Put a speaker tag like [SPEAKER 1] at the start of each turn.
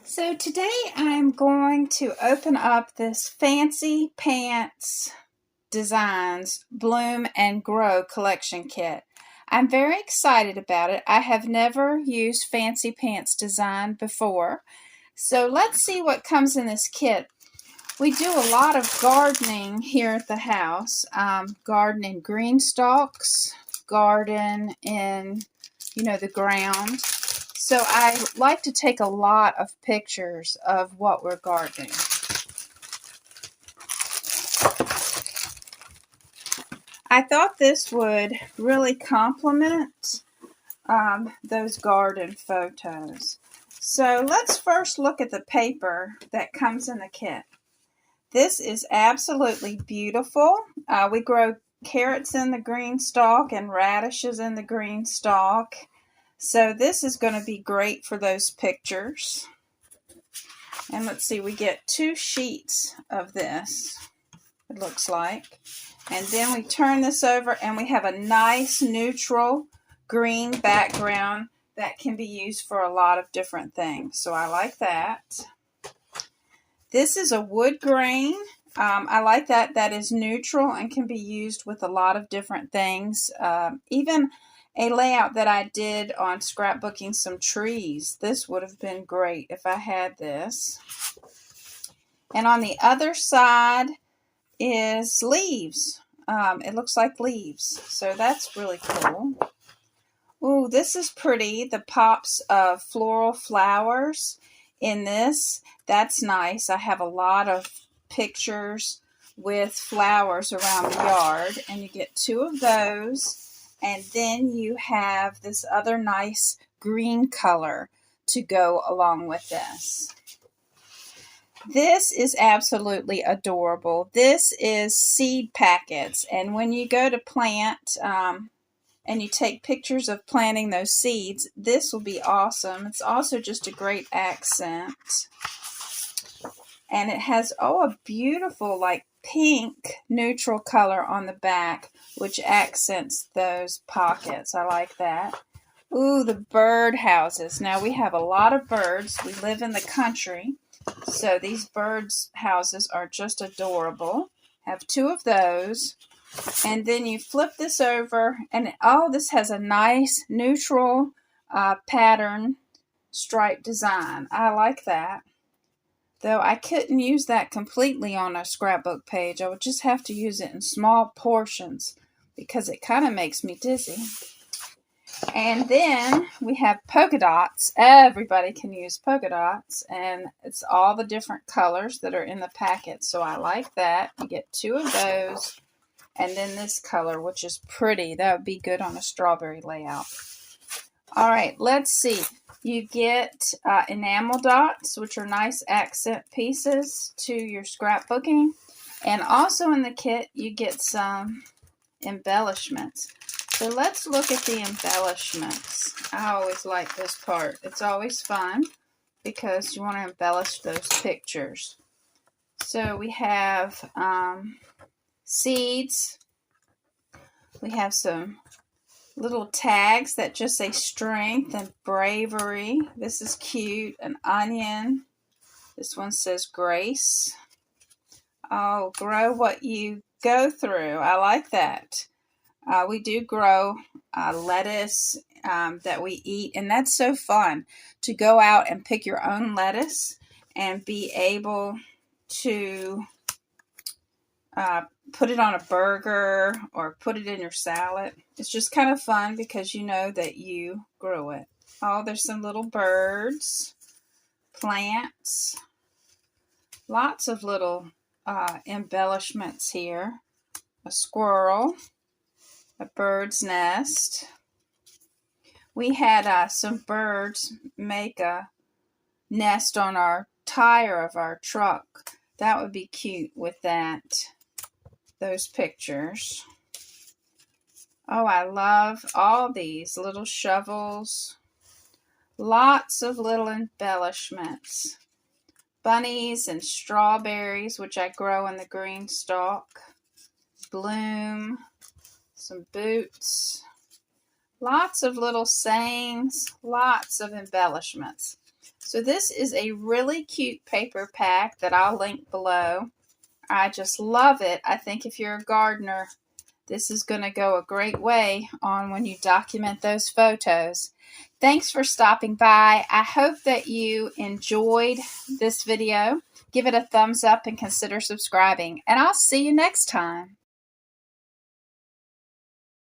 [SPEAKER 1] So today I'm going to open up this Fancy Pants Designs Bloom and Grow collection kit. I'm very excited about it. I have never used Fancy Pants Design before. So let's see what comes in this kit. We do a lot of gardening here at the house. Garden in green stalks, garden in, the ground. So I like to take a lot of pictures of what we're gardening. I thought this would really complement those garden photos. So let's first look at the paper that comes in the kit. This is absolutely beautiful. We grow carrots in the green stalk and radishes in the green stalk. So this is going to be great for those pictures. And let's see, we get 2 sheets of this, it looks like. And then we turn this over and we have a nice neutral green background that can be used for a lot of different things. So I like that. This is a wood grain. I like that. That is neutral and can be used with a lot of different things. Even a layout that I did on scrapbooking some trees. This would have been great if I had this. And on the other side is leaves. It looks like leaves. So that's really cool. Ooh, this is pretty. The pops of floral flowers in this. That's nice. I have a lot of pictures with flowers around the yard. And you get 2 of those. And then you have this other nice green color to go along with this. This is absolutely adorable. This is seed packets. And when you go to plant and you take pictures of planting those seeds, this will be awesome. It's also just a great accent. And it has, a beautiful pink neutral color on the back, which accents those pockets. I like that. Ooh, the bird houses. Now we have a lot of birds. We live in the country, so these birds houses are just adorable. Have 2 of those. And then you flip this over, and this has a nice neutral pattern stripe design. I like that. Though I couldn't use that completely on a scrapbook page. I would just have to use it in small portions because it kind of makes me dizzy. And then we have polka dots. Everybody can use polka dots, and it's all the different colors that are in the packet. So I like that. You get 2 of those, and then this color, which is pretty. That would be good on a strawberry layout. All right, let's see. You get enamel dots, which are nice accent pieces to your scrapbooking. And also in the kit, you get some embellishments. So let's look at the embellishments. I always like this part. It's always fun because you want to embellish those pictures. So we have seeds. We have some little tags that just say strength and bravery. This is cute. An onion. This one says grace. Oh, grow what you go through. I like that. We do grow lettuce that we eat, and that's so fun to go out and pick your own lettuce and be able to put it on a burger or put it in your salad. It's just kind of fun because you know that you grew it. Oh, there's some little birds, plants, lots of little embellishments here. A squirrel, a bird's nest. We had some birds make a nest on our tire of our truck. That would be cute with those pictures. Oh, I love all these little shovels. Lots of little embellishments. Bunnies and strawberries, which I grow in the green stalk. Bloom. Some boots. Lots of little sayings. Lots of embellishments. So this is a really cute paper pack that I'll link below. I just love it. I think if you're a gardener, this is going to go a great way on when you document those photos. Thanks for stopping by. I hope that you enjoyed this video. Give it a thumbs up and consider subscribing. And I'll see you next time.